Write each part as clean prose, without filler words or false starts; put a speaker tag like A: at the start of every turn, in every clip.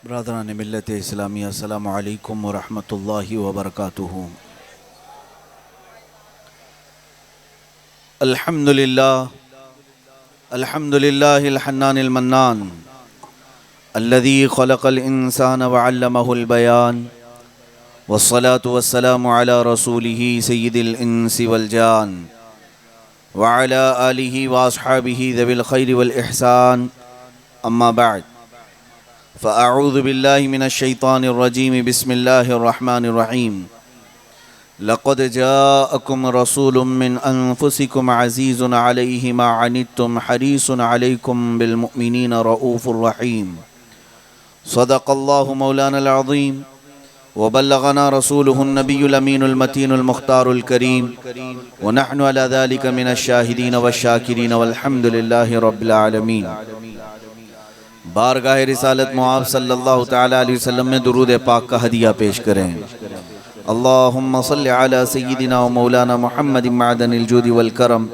A: برادران ملت اسلامیہ السلام علیکم ورحمۃ اللہ وبرکاتہ۔ الحمدللہ الحنان المنان الذي خلق الانسان وعلمه البيان والصلاة والسلام على رسوله سید الانس والجان وعلى آلہ واصحابہ ذوی الخیر والاحسان، اما بعد فأعوذ باللہ من الشیطان الرجیم، بسم اللہ الرحمن الرحیم۔ لقد جاءکم رسول من انفسکم عزیز علیہ ما عنتم حریص علیکم بالمؤمنین رؤوف الرحیم۔ صدق اللہ مولانا العظیم وبلغنا رسوله النبی الامین المتین المختار الکریم، ونحن على ذلك من الشاہدین والشاکرین والحمد للہ رب العالمین۔ بارگاہ رسالت معاب صلی اللہ تعالیٰ علیہ وسلم میں درود پاک کا ہدیہ پیش کریں۔ اللہم صلی علی سیدنا و مولانا محمد معدن الجود والکرم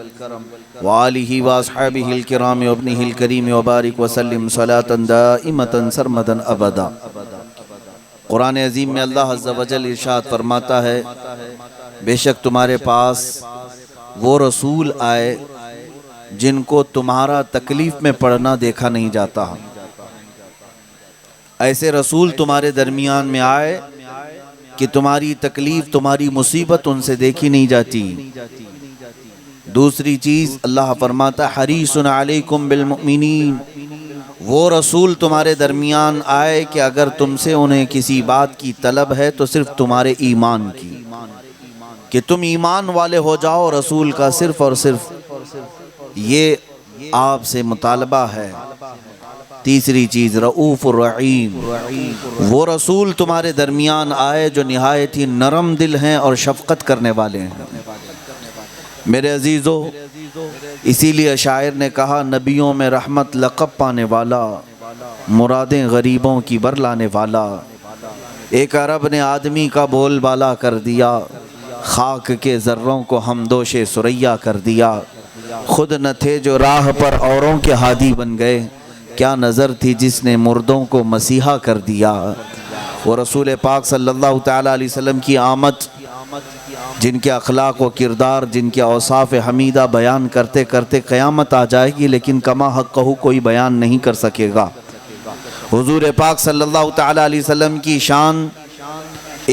A: وآلہ واصحابہ الکرام وابنہ الکریم وبارک وسلم صلاة دائمة سرمدا ابدا۔ قرآن عظیم میں اللہ عز و جل ارشاد فرماتا ہے، بے شک تمہارے پاس وہ رسول آئے جن کو تمہارا تکلیف میں پڑنا دیکھا نہیں جاتا۔ ایسے رسول تمہارے درمیان میں آئے کہ تمہاری تکلیف، تمہاری مصیبت ان سے دیکھی نہیں جاتی۔ دوسری چیز اللہ فرماتا حریص علیکم بالمؤمنین، وہ رسول تمہارے درمیان آئے کہ اگر تم سے انہیں کسی بات کی طلب ہے تو صرف تمہارے ایمان کی، کہ تم ایمان والے ہو جاؤ، رسول کا صرف اور صرف یہ آپ سے مطالبہ ہے۔ تیسری چیز رؤوف الرحیم، وہ رسول تمہارے درمیان آئے جو نہایت ہی نرم دل ہیں اور شفقت کرنے والے ہیں۔ میرے عزیزو، اسی لیے شاعر نے کہا، نبیوں میں رحمت لقب پانے والا، مرادیں غریبوں کی بر لانے والا۔ ایک عرب نے آدمی کا بول بالا کر دیا، خاک کے ذروں کو ہمدوش ثریا کر دیا۔ خود نہ تھے جو راہ پر اوروں کے ہادی بن گئے، کیا نظر تھی جس نے مردوں کو مسیحا کر دیا۔ وہ رسول پاک صلی اللہ تعالیٰ علیہ وسلم کی آمد، جن کے اخلاق و کردار، جن کے اوصاف حمیدہ بیان کرتے کرتے قیامت آ جائے گی، لیکن کما حقہ کوئی بیان نہیں کر سکے گا۔ حضور پاک صلی اللہ تعالیٰ علیہ وسلم کی شان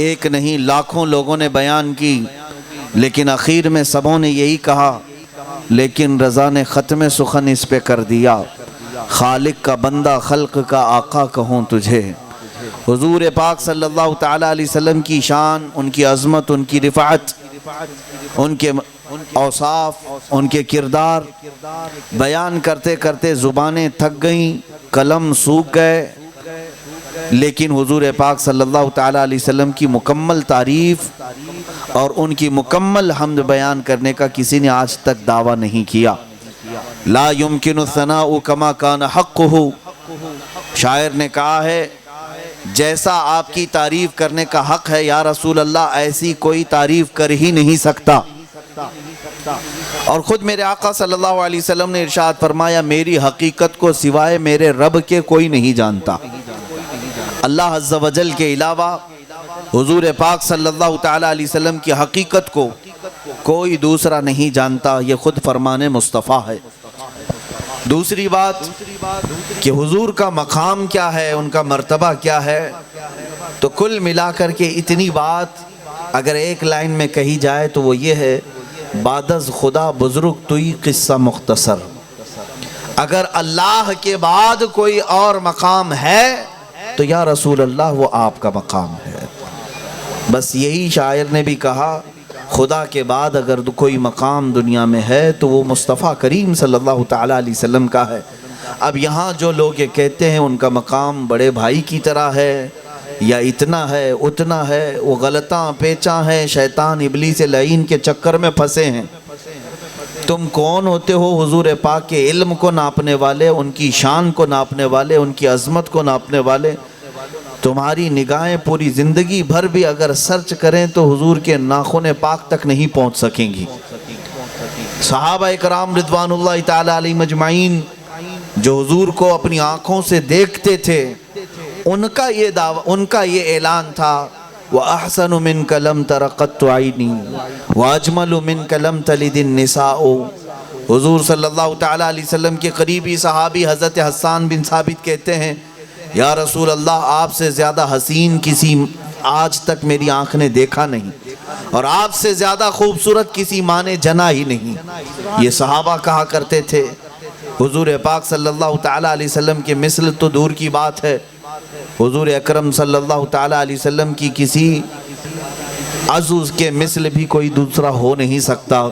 A: ایک نہیں لاکھوں لوگوں نے بیان کی، لیکن اخیر میں سبوں نے یہی کہا، لیکن رضا نے ختم سخن اس پہ کر دیا، خالق کا بندہ خلق کا آقا کہوں تجھے۔ حضور پاک صلی اللہ تعالیٰ علیہ وسلم کی شان، ان کی عظمت، ان کی رفعت، ان کے اوصاف، ان کے کردار بیان کرتے کرتے زبانیں تھک گئیں، قلم سوکھ گئے، لیکن حضور پاک صلی اللہ تعالیٰ علیہ وسلم کی مکمل تعریف اور ان کی مکمل حمد بیان کرنے کا کسی نے آج تک دعویٰ نہیں کیا۔ لا يمكن الثناء كما كان حقه، شاعر نے کہا ہے جیسا آپ کی تعریف کرنے کا حق ہے یا رسول اللہ، ایسی کوئی تعریف کر ہی نہیں سکتا۔ اور خود میرے آقا صلی اللہ علیہ وسلم نے ارشاد فرمایا، میری حقیقت کو سوائے میرے رب کے کوئی نہیں جانتا۔ اللہ عز و جل کے علاوہ حضور پاک صلی اللہ تعالیٰ علیہ وسلم کی حقیقت کو کوئی دوسرا نہیں جانتا، یہ خود فرمان مصطفیٰ ہے۔ دوسری بات کہ حضور کا مقام کیا ہے، ان کا مرتبہ کیا ہے، تو کل ملا کر کے اتنی بات اگر ایک لائن میں کہی جائے تو وہ یہ ہے، بعد از خدا بزرگ توئی قصہ مختصر۔ اگر اللہ کے بعد کوئی اور مقام ہے تو یا رسول اللہ وہ آپ کا مقام ہے۔ بس یہی شاعر نے بھی کہا، خدا کے بعد اگر کوئی مقام دنیا میں ہے تو وہ مصطفیٰ کریم صلی اللہ تعالیٰ علیہ وسلم کا ہے۔ اب یہاں جو لوگ یہ کہتے ہیں ان کا مقام بڑے بھائی کی طرح ہے یا اتنا ہے اتنا ہے، وہ غلطاں پیچاں ہیں، شیطان ابلیس لعین کے چکر میں پھنسے ہیں۔ تم کون ہوتے ہو حضور پاک کے علم کو ناپنے والے، ان کی شان کو ناپنے والے، ان کی عظمت کو ناپنے والے؟ تمہاری نگاہیں پوری زندگی بھر بھی اگر سرچ کریں تو حضور کے ناخن پاک تک نہیں پہنچ سکیں گی۔ صحابہ اکرام رضوان اللہ تعالیٰ علیہ مجمعین جو حضور کو اپنی آنکھوں سے دیکھتے تھے، ان کا یہ دعویٰ، ان کا یہ اعلان تھا وَأَحْسَنُ مِنْكَ لَمْ تَرَ قَطُّ عَيْنِي وَأَجْمَلُ مِنْكَ لَمْ تَلِدِ النِّسَاءُ۔ حضور صلی اللہ تعالیٰ علیہ وسلم کے قریبی صحابی حضرت حسان بن ثابت کہتے ہیں یا رسول اللہ، آپ سے زیادہ حسین کسی آج تک میری آنکھ نے دیکھا نہیں، اور آپ سے زیادہ خوبصورت کسی ماں نے جنا ہی نہیں۔ یہ صحابہ کہا کرتے تھے۔ حضور پاک صلی اللہ تعالیٰ علیہ وسلم کے مثل تو دور کی بات ہے، حضور اکرم صلی اللہ تعالیٰ علیہ وسلم کی کسی عضو کے مثل بھی کوئی دوسرا ہو نہیں سکتا۔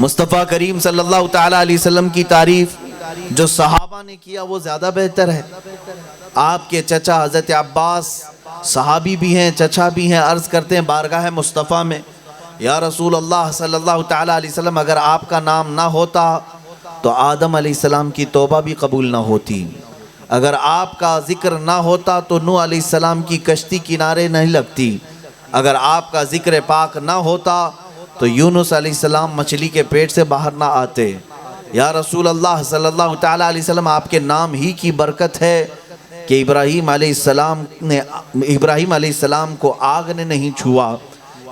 A: مصطفیٰ کریم صلی اللہ تعالیٰ علیہ وسلم کی تعریف جو صحابہ نے کیا وہ زیادہ بہتر ہے۔ آپ کے چچا حضرت عباس صحابی بھی ہیں، چچا بھی ہیں، عرض کرتے ہیں بارگاہ مصطفیٰ میں یا رسول اللہ صلی اللہ تعالیٰ علیہ وسلم، اگر آپ کا نام نہ ہوتا تو آدم علیہ السلام کی توبہ بھی قبول نہ ہوتی، اگر آپ کا ذکر نہ ہوتا تو نوح علیہ السلام کی کشتی کنارے نہیں لگتی، اگر آپ کا ذکر پاک نہ ہوتا تو یونس علیہ السلام مچھلی کے پیٹ سے باہر نہ آتے۔ یا رسول اللہ صلی اللہ تعالیٰ علیہ وسلم، آپ کے نام ہی کی برکت ہے کہ ابراہیم علیہ السلام کو آگ نے نہیں چھوا،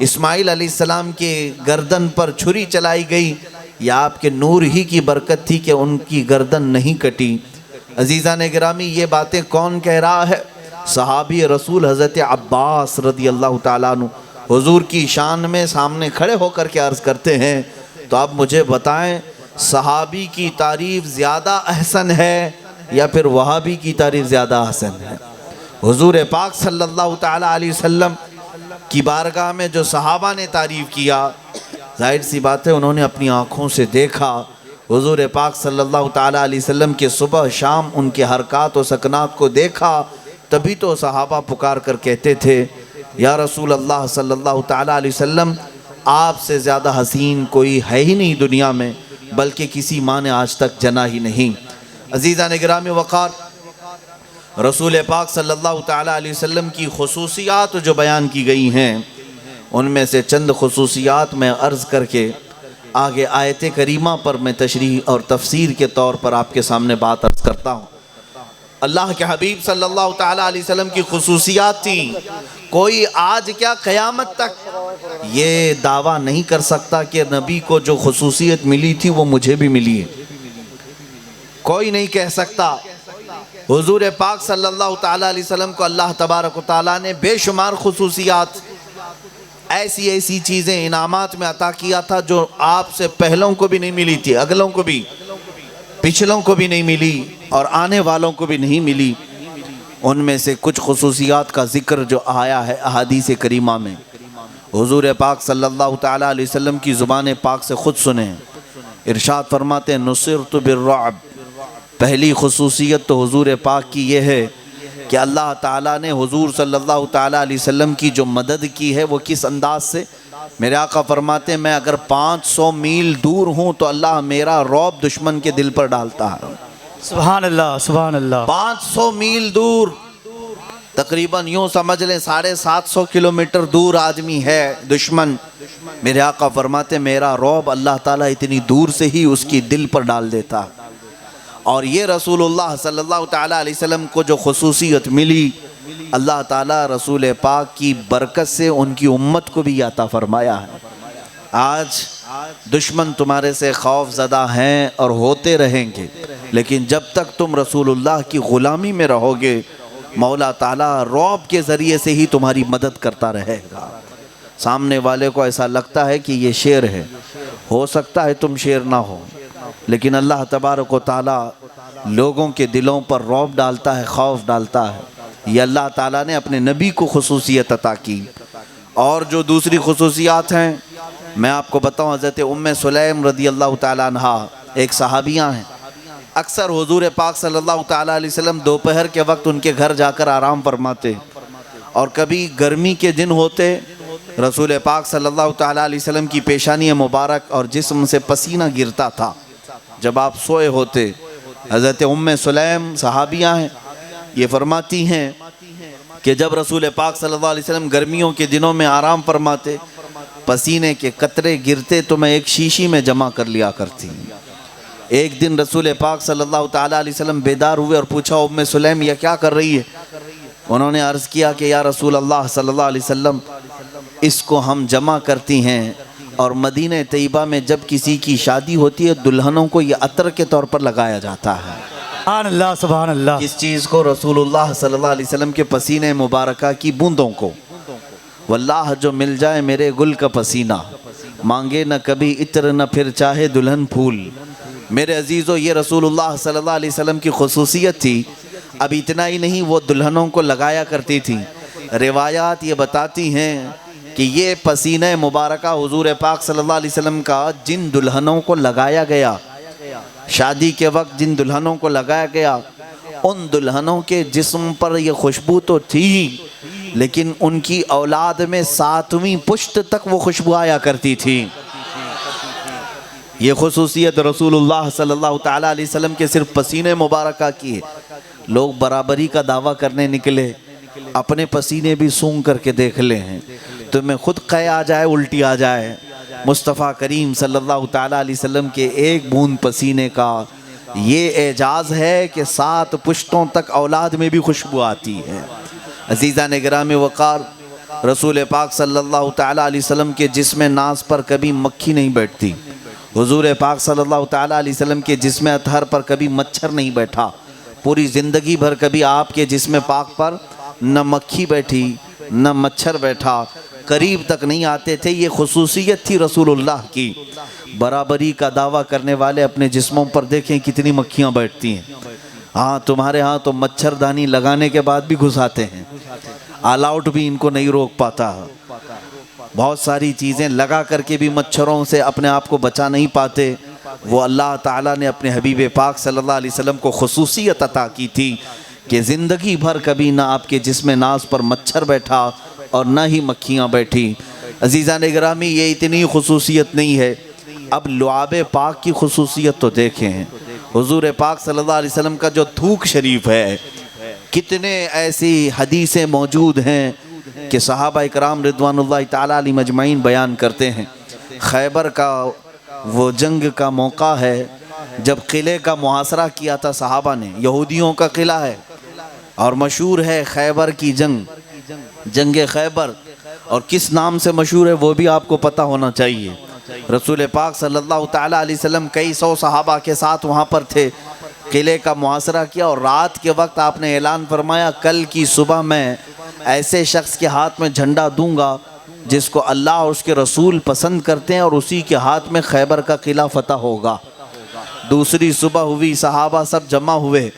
A: اسماعیل علیہ السلام کے گردن پر چھری چلائی گئی، یہ آپ کے نور ہی کی برکت تھی کہ ان کی گردن نہیں کٹی۔ عزیزان گرامی، یہ باتیں کون کہہ رہا ہے؟ صحابی رسول حضرت عباس رضی اللہ تعالیٰ عنہ حضور کی شان میں سامنے کھڑے ہو کر کے عرض کرتے ہیں۔ تو آپ مجھے بتائیں، صحابی کی تعریف زیادہ احسن ہے یا پھر وہابی کی تعریف زیادہ احسن ہے؟ حضور پاک صلی اللہ تعالیٰ علیہ وسلم کی بارگاہ میں جو صحابہ نے تعریف کیا، ظاہر سی بات ہے انہوں نے اپنی آنکھوں سے دیکھا حضور پاک صلی اللہ تعالیٰ علیہ وسلم کے صبح شام ان کے حرکات و سکنات کو دیکھا، تبھی تو صحابہ پکار کر کہتے تھے یا رسول اللہ صلی اللہ تعالیٰ علیہ وسلم، آپ سے زیادہ حسین کوئی ہے ہی نہیں دنیا میں، بلکہ کسی ماں نے آج تک جنا ہی نہیں۔ عزیزان گرامی وقار، رسول پاک صلی اللہ تعالیٰ علیہ وسلم کی خصوصیات جو بیان کی گئی ہیں، ان میں سے چند خصوصیات میں عرض کر کے آگے آیت کریمہ پر میں تشریح اور تفسیر کے طور پر آپ کے سامنے بات عرض کرتا ہوں۔ اللہ کے حبیب صلی اللہ تعالیٰ علیہ وسلم کی خصوصیات تھیں، کوئی آج کیا قیامت تک یہ دعویٰ نہیں کر سکتا کہ نبی کو جو خصوصیت ملی تھی وہ مجھے بھی ملی ہے، کوئی نہیں کہہ سکتا۔ حضور پاک صلی اللہ تعالیٰ علیہ وسلم کو اللہ تبارک و تعالیٰ نے بے شمار خصوصیات، ایسی چیزیں انعامات میں عطا کیا تھا جو آپ سے پہلوں کو بھی نہیں ملی تھی، اگلوں کو بھی، پچھلوں کو بھی نہیں ملی اور آنے والوں کو بھی نہیں ملی۔ ان میں سے کچھ خصوصیات کا ذکر جو آیا ہے احادیث کریمہ میں، حضور پاک صلی اللہ تعالیٰ علیہ وسلم کی زبان پاک سے خود سنیں۔ ارشاد فرماتے ہیں نصرت بالرعب، پہلی خصوصیت تو حضور پاک کی یہ ہے کہ اللہ تعالیٰ نے حضور صلی اللہ تعالیٰ علیہ وسلم کی جو مدد کی ہے وہ کس انداز سے؟ میرے آقا فرماتے ہیں میں اگر 500 میل دور ہوں تو اللہ میرا رعب دشمن کے دل پر ڈالتا ہے۔
B: سبحان اللہ، سبحان اللہ۔
A: 500 میل دور، تقریباً یوں سمجھ لیں 750 کلومیٹر دور آدمی ہے دشمن، میرے آقا فرماتے ہیں میرا رعب اللہ تعالیٰ اتنی دور سے ہی اس کی دل پر ڈال دیتا۔ اور یہ رسول اللہ صلی اللہ تعالیٰ علیہ وسلم کو جو خصوصیت ملی، اللہ تعالیٰ رسول پاک کی برکت سے ان کی امت کو بھی عطا فرمایا ہے۔ آج دشمن تمہارے سے خوف زدہ ہیں اور ہوتے رہیں گے، لیکن جب تک تم رسول اللہ کی غلامی میں رہو گے، مولا تعالیٰ رعب کے ذریعے سے ہی تمہاری مدد کرتا رہے گا۔ سامنے والے کو ایسا لگتا ہے کہ یہ شیر ہے، ہو سکتا ہے تم شیر نہ ہو، لیکن اللہ تبارک و تعالیٰ لوگوں کے دلوں پر رعب ڈالتا ہے، خوف ڈالتا ہے۔ یہ اللہ تعالیٰ نے اپنے نبی کو خصوصیت عطا کی۔ اور جو دوسری خصوصیات ہیں میں آپ کو بتاؤں، حضرت ام سلیم رضی اللہ تعالیٰ عنہ ایک صحابیہ ہیں، اکثر حضور پاک صلی اللہ تعالیٰ علیہ وسلم دوپہر کے وقت ان کے گھر جا کر آرام فرماتے، اور کبھی گرمی کے دن ہوتے رسول پاک صلی اللہ تعالیٰ علیہ وسلم کی پیشانی مبارک اور جسم سے پسینہ گرتا تھا جب آپ سوئے ہوتے۔ حضرت ام سلیم صحابیہ ہیں، یہ فرماتی ہیں کہ جب رسول پاک صلی اللہ علیہ وسلم گرمیوں کے دنوں میں آرام فرماتے، پسینے کے قطرے گرتے تو میں ایک شیشی میں جمع کر لیا کرتی، ایک دن رسول پاک صلی اللہ تعالیٰ علیہ وسلم بیدار ہوئے اور پوچھا ام سلیم یہ کیا کر رہی ہے؟ انہوں نے عرض کیا کہ یا رسول اللہ صلی اللہ علیہ وسلم اس کو ہم جمع کرتی ہیں اور مدینہ طیبہ میں جب کسی کی شادی ہوتی ہے دلہنوں کو یہ عطر کے طور پر لگایا جاتا ہے۔
B: سبحان اللہ سبحان اللہ۔
A: کس چیز کو؟ رسول اللہ صلی اللہ علیہ وسلم کے پسینے مبارکہ کی بوندوں کو۔ واللہ جو مل جائے میرے گل کا پسینہ، مانگے نہ کبھی عطر نہ پھر چاہے دلہن پھول۔ میرے عزیزو یہ رسول اللہ صلی اللہ علیہ وسلم کی خصوصیت تھی۔ اب اتنا ہی نہیں، وہ دلہنوں کو لگایا کرتی تھی۔ روایات یہ بتاتی ہیں کہ یہ پسینہ مبارکہ حضور پاک صلی اللہ علیہ وسلم کا جن دلہنوں کو لگایا گیا، شادی کے وقت جن دلہنوں کو لگایا گیا، ان دلہنوں کے جسم پر یہ خوشبو تو تھی، لیکن ان کی اولاد میں 7ویں پشت تک وہ خوشبو آیا کرتی تھی۔ یہ خصوصیت رسول اللہ صلی اللہ تعالیٰ علیہ وسلم کے صرف پسینے مبارکہ کی ہے۔ لوگ برابری کا دعویٰ کرنے نکلے، اپنے پسینے بھی سونگ کر کے دیکھ لے ہیں، تمہیں خود قے آ جائے، الٹی آ جائے۔ مصطفیٰ کریم صلی اللہ تعالیٰ علیہ وسلم کے ایک بوند پسینے کا یہ اعجاز ہے کہ 7 پشتوں تک اولاد میں بھی خوشبو آتی ہے۔ عزیزان گرامی وقار، رسول پاک صلی اللہ تعالیٰ علیہ وسلم کے جسم ناز پر کبھی مکھی نہیں بیٹھتی۔ حضور پاک صلی اللہ تعالیٰ علیہ وسلم کے جسم اطہر پر کبھی مچھر نہیں بیٹھا۔ پوری زندگی بھر کبھی آپ کے جسم پاک پر نہ مکھی بیٹھی نہ مچھر بیٹھا، قریب تک نہیں آتے تھے۔ یہ خصوصیت تھی رسول اللہ کی۔ برابری کا دعویٰ کرنے والے اپنے جسموں پر دیکھیں کتنی مکھیاں بیٹھتی ہیں۔ ہاں تمہارے ہاں تو مچھردانی لگانے کے بعد بھی گھس آتے ہیں، آل آؤٹ بھی ان کو نہیں روک پاتا۔ بہت ساری چیزیں لگا کر کے بھی مچھروں سے اپنے آپ کو بچا نہیں پاتے۔ وہ اللہ تعالیٰ نے اپنے حبیب پاک صلی اللہ علیہ وسلم کو خصوصیت عطا کی تھی کہ زندگی بھر کبھی نہ آپ کے جسم ناز پر مچھر بیٹھا اور نہ ہی مکھیاں بیٹھی۔ عزیزان گرامی یہ اتنی خصوصیت نہیں ہے، اب لعاب پاک کی خصوصیت تو دیکھیں۔ حضور پاک صلی اللہ علیہ وسلم کا جو تھوک شریف ہے، کتنے ایسی حدیثیں موجود ہیں کہ صحابہ اکرام رضوان اللہ تعالیٰ علیہ مجمعین بیان کرتے ہیں۔ خیبر کا وہ جنگ کا موقع ہے جب قلعے کا محاصرہ کیا تھا صحابہ نے۔ یہودیوں کا قلعہ ہے اور مشہور ہے خیبر کی جنگ، جنگ خیبر، اور کس نام سے مشہور ہے وہ بھی آپ کو پتہ ہونا چاہیے۔ رسول پاک صلی اللہ تعالیٰ علیہ وسلم کئی 100 صحابہ کے ساتھ وہاں پر تھے، قلعے کا محاصرہ کیا اور رات کے وقت آپ نے اعلان فرمایا کل کی صبح میں ایسے شخص کے ہاتھ میں جھنڈا دوں گا جس کو اللہ اور اس کے رسول پسند کرتے ہیں، اور اسی کے ہاتھ میں خیبر کا قلعہ فتح ہوگا۔ دوسری صبح ہوئی، صحابہ سب جمع ہوئے،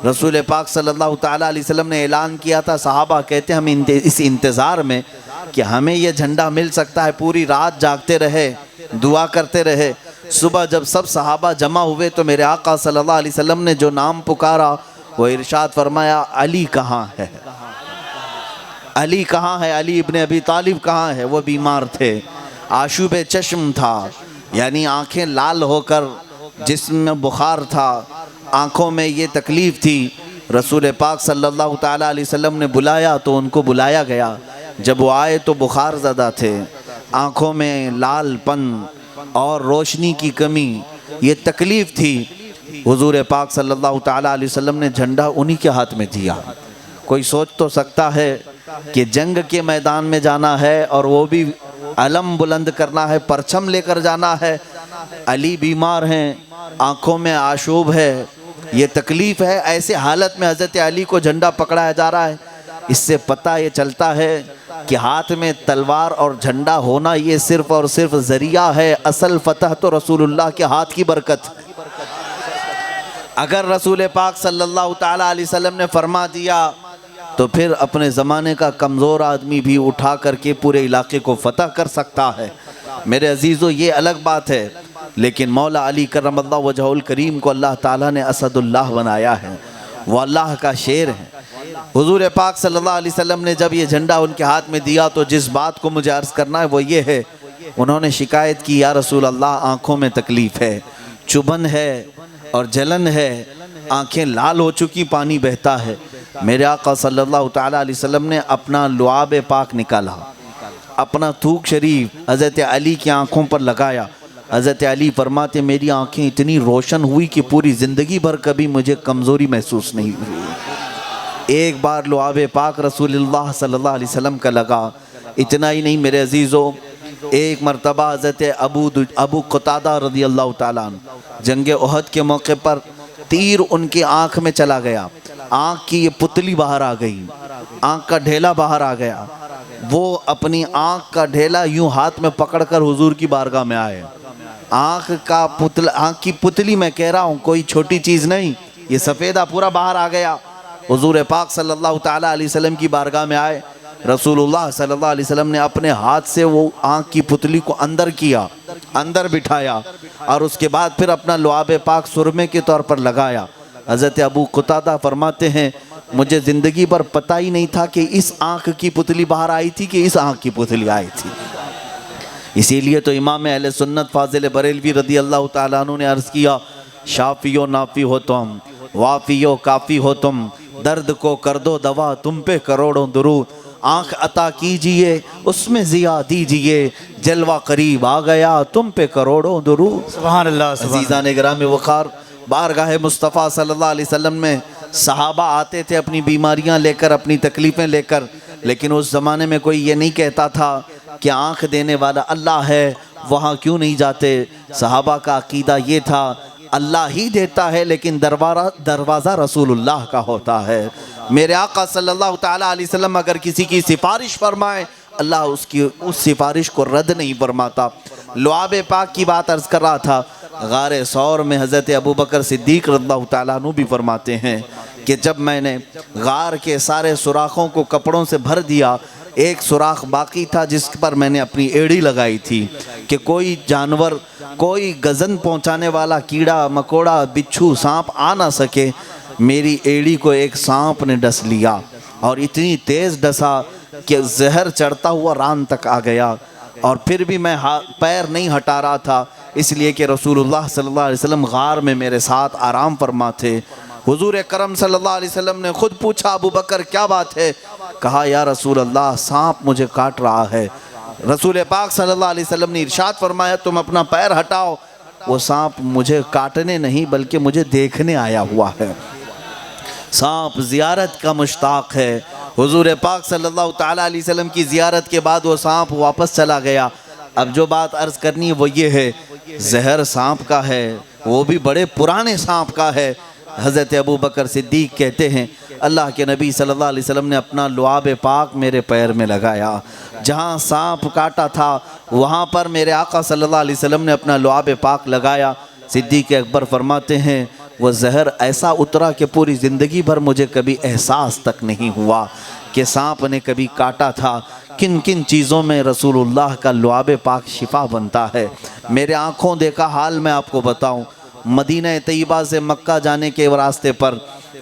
A: رسول پاک صلی اللہ تعالیٰ علیہ وسلم نے اعلان کیا تھا، صحابہ کہتے ہیں ہم اس انتظار میں کہ ہمیں یہ جھنڈا مل سکتا ہے، پوری رات جاگتے رہے، دعا کرتے رہے۔ صبح جب سب صحابہ جمع ہوئے تو میرے آقا صلی اللہ علیہ وسلم نے جو نام پکارا وہ ارشاد فرمایا علی کہاں ہے؟ علی کہاں ہے؟ علی ابن ابی طالب کہاں ہے؟ وہ بیمار تھے، آشوب چشم تھا، یعنی آنکھیں لال ہو کر، جسم میں بخار تھا، آنکھوں میں یہ تکلیف تھی۔ رسول پاک صلی اللہ تعالیٰ علیہ وسلم نے بلایا تو ان کو بلایا گیا۔ جب وہ آئے تو بخار زدہ تھے، آنکھوں میں لال پن اور روشنی کی کمی، یہ تکلیف تھی۔ حضور پاک صلی اللہ تعالیٰ علیہ وسلم نے جھنڈا انہی کے ہاتھ میں دیا۔ کوئی سوچ تو سکتا ہے کہ جنگ کے میدان میں جانا ہے اور وہ بھی علم بلند کرنا ہے، پرچم لے کر جانا ہے، علی بیمار ہیں، آنکھوں میں آشوب ہے، یہ تکلیف ہے، ایسے حالت میں حضرت علی کو جھنڈا پکڑایا جا رہا ہے۔ اس سے پتہ یہ چلتا ہے کہ ہاتھ میں تلوار اور جھنڈا ہونا یہ صرف اور صرف ذریعہ ہے، اصل فتح تو رسول اللہ کے ہاتھ کی برکت۔ اگر رسول پاک صلی اللہ تعالیٰ علیہ وسلم نے فرما دیا تو پھر اپنے زمانے کا کمزور آدمی بھی اٹھا کر کے پورے علاقے کو فتح کر سکتا ہے۔ میرے عزیزو یہ الگ بات ہے، لیکن مولا علی کرم اللہ وجہہ الکریم کو اللہ تعالیٰ نے اسد اللہ بنایا ہے، وہ اللہ کا شیر ہے۔ حضور پاک صلی اللہ علیہ وسلم نے جب یہ جھنڈا ان کے ہاتھ میں دیا تو جس بات کو مجھے عرض کرنا ہے وہ یہ ہے، انہوں نے شکایت کی یا رسول اللہ آنکھوں میں تکلیف ہے، چبھن ہے اور جلن ہے، آنکھیں لال ہو چکی، پانی بہتا ہے۔ میرے آقا صلی اللہ تعالیٰ علیہ وسلم نے اپنا لعاب پاک نکالا، اپنا تھوک شریف حضرت علی کی آنکھوں پر لگایا، حضرت علی فرماتے میری آنکھیں اتنی روشن ہوئی کہ پوری زندگی بھر کبھی مجھے کمزوری محسوس نہیں ہوئی۔ ایک بار لعاب پاک رسول اللہ صلی اللہ علیہ وسلم کا لگا۔ اتنا ہی نہیں میرے عزیزو، ایک مرتبہ حضرت ابو قتادہ رضی اللہ تعالیٰ عنہ جنگ احد کے موقع پر تیر ان کی آنکھ میں چلا گیا، آنکھ کی یہ پتلی باہر آ گئی، آنکھ کا ڈھیلا باہر آ گیا۔ وہ اپنی آنکھ کا ڈھیلا یوں ہاتھ میں پکڑ کر حضور کی بارگاہ میں آئے۔ آنکھ کی پتلی میں کہہ رہا ہوں، کوئی چھوٹی چیز نہیں، یہ سفیدہ پورا باہر آ گیا۔ حضور پاک صلی اللہ تعالیٰ علیہ وسلم کی بارگاہ میں آئے۔ رسول اللہ صلی اللہ علیہ وسلم نے اپنے ہاتھ سے وہ آنکھ کی پتلی کو اندر کیا، اندر بٹھایا، اور اس کے بعد پھر اپنا لعاب پاک سرمے کے طور پر لگایا۔ حضرت ابو قتادہ فرماتے ہیں مجھے زندگی پر پتہ ہی نہیں تھا کہ اس آنکھ کی پتلی باہر آئی تھی کہ اس آنکھ کی پتلی آئی تھی۔ اسی لیے تو امام اہل سنت فاضل بریلوی رضی اللہ تعالیٰ عنہ نے عرض کیا، شافی و نافی ہو تم، وافی و کافی ہو تم، درد کو کر دو دوا، تم پہ کروڑوں درود۔ آنکھ عطا کیجئے اس میں ضیاء دیجئے، جلوہ قریب آ گیا تم پہ کروڑوں درود۔
B: سبحان اللہ، سبحان اللہ۔
A: عزیزان گرامی وقار، بارگاہ مصطفیٰ صلی اللہ علیہ وسلم میں صحابہ آتے تھے اپنی بیماریاں لے کر، اپنی تکلیفیں لے کر، لیکن اس زمانے میں کوئی یہ نہیں کہتا تھا کہ آنکھ دینے والا اللہ ہے، وہاں کیوں نہیں جاتے۔ صحابہ کا عقیدہ یہ تھا اللہ ہی دیتا ہے لیکن دروازہ رسول اللہ کا ہوتا ہے۔ میرے آقا صلی اللہ تعالیٰ علیہ وسلم اگر کسی کی سفارش فرمائے، اللہ اس سفارش کو رد نہیں فرماتا۔ لعاب پاک کی بات عرض کر رہا تھا، غار ثور میں حضرت ابوبکر صدیق رضی اللہ تعالیٰ عنہ بھی فرماتے ہیں کہ جب میں نے غار کے سارے سوراخوں کو کپڑوں سے بھر دیا، ایک سوراخ باقی تھا جس پر میں نے اپنی ایڑی لگائی تھی کہ کوئی جانور، کوئی گزن پہنچانے والا کیڑا مکوڑا بچھو سانپ آ نہ سکے۔ میری ایڑی کو ایک سانپ نے ڈس لیا اور اتنی تیز ڈسا کہ زہر چڑھتا ہوا ران تک آ گیا، اور پھر بھی میں پیر نہیں ہٹا رہا تھا، اس لیے کہ رسول اللہ صلی اللہ علیہ وسلم غار میں میرے ساتھ آرام فرما تھے۔ حضور کرم صلی اللہ علیہ وسلم نے خود پوچھا ابو بکر کیا بات ہے؟ کہا یا رسول اللہ سانپ مجھے کاٹ رہا ہے۔ رسول پاک صلی اللہ علیہ وسلم نے ارشاد فرمایا تم اپنا پیر ہٹاؤ، وہ سانپ مجھے کاٹنے نہیں بلکہ مجھے دیکھنے آیا ہوا ہے۔ سانپ زیارت کا مشتاق ہے۔ حضور پاک صلی اللہ تعالیٰ علیہ وسلم کی زیارت کے بعد وہ سانپ واپس چلا گیا۔ اب جو بات عرض کرنی ہے وہ یہ ہے، زہر سانپ کا ہے، وہ بھی بڑے پرانے سانپ کا ہے۔ حضرت ابوبکر صدیق کہتے ہیں اللہ کے نبی صلی اللہ علیہ وسلم نے اپنا لعاب پاک میرے پیر میں لگایا، جہاں سانپ کاٹا تھا وہاں پر میرے آقا صلی اللہ علیہ وسلم نے اپنا لعاب پاک لگایا۔ صدیق اکبر فرماتے ہیں وہ زہر ایسا اترا کہ پوری زندگی بھر مجھے کبھی احساس تک نہیں ہوا کہ سانپ نے کبھی کاٹا تھا۔ کن کن چیزوں میں رسول اللہ کا لعاب پاک شفا بنتا ہے۔ میرے آنکھوں دیکھا حال میں آپ کو بتاؤں، مدینہ طیبہ سے مکہ جانے کے راستے پر